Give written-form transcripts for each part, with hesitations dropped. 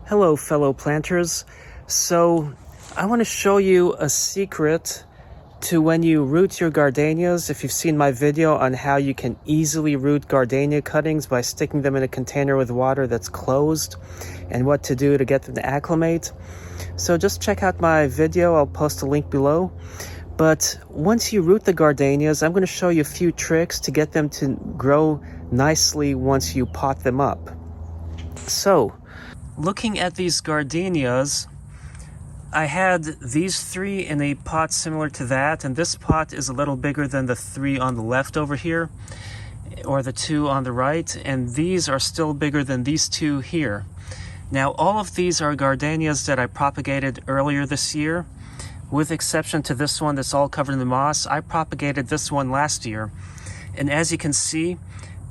Hello fellow planters. So I want to show you a secret to when you root your gardenias. If you've seen my video on how you can easily root gardenia cuttings by sticking them in a container with water that's closed and what to do to get them to acclimate. So just check out my video, I'll post a link below. But once you root the gardenias, I'm going to show you a few tricks to get them to grow nicely once you pot them up. So looking at these gardenias, I had these three in a pot similar to that, and this pot is a little bigger than the three on the left over here, or the two on the right, and these are still bigger than these two here. Now all of these are gardenias that I propagated earlier this year, with exception to this one that's all covered in the moss. I propagated this one last year, and as you can see,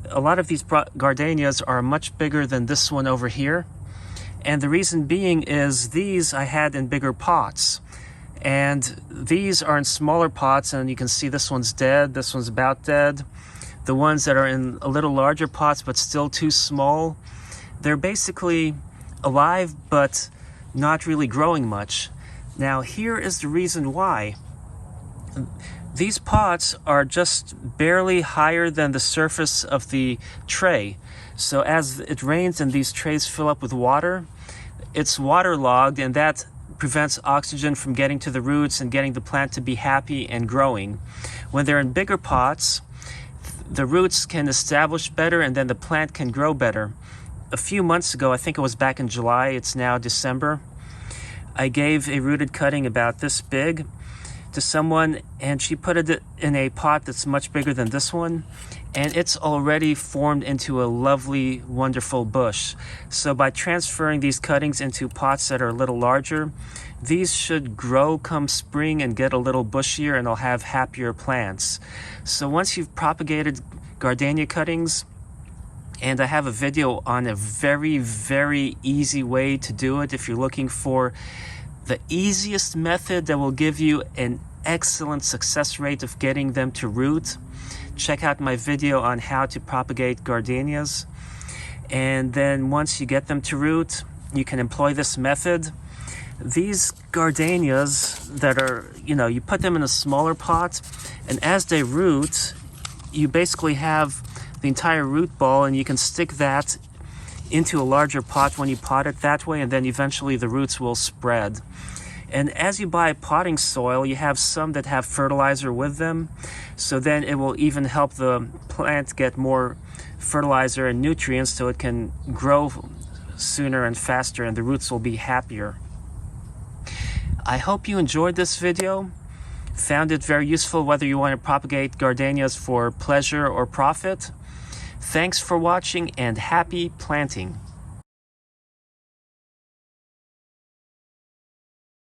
a lot of these gardenias are much bigger than this one over here. And the reason being is these I had in bigger pots, and these are in smaller pots, and you can see this one's dead, this one's about dead. The ones that are in a little larger pots but still too small, they're basically alive but not really growing much. Now here is the reason why. These pots are just barely higher than the surface of the tray. So as it rains and these trays fill up with water, it's waterlogged, and that prevents oxygen from getting to the roots and getting the plant to be happy and growing. When they're in bigger pots, the roots can establish better and then the plant can grow better. A few months ago, I think it was back in July, it's now December, I gave a rooted cutting about this big to someone, and she put it in a pot that's much bigger than this one, and it's already formed into a lovely, wonderful bush. So by transferring these cuttings into pots that are a little larger, these should grow come spring and get a little bushier, and they'll have happier plants. So once you've propagated gardenia cuttings, and I have a video on a very, very easy way to do it if you're looking for the easiest method that will give you an excellent success rate of getting them to root. Check out my video on how to propagate gardenias. And then once you get them to root, you can employ this method. These gardenias that are, you put them in a smaller pot, and as they root, you basically have the entire root ball, and you can stick that into a larger pot when you pot it that way, and then eventually the roots will spread. And as you buy potting soil, you have some that have fertilizer with them, so then it will even help the plant get more fertilizer and nutrients so it can grow sooner and faster, and the roots will be happier. I hope you enjoyed this video, found it very useful whether you want to propagate gardenias for pleasure or profit. Thanks for watching, and happy planting.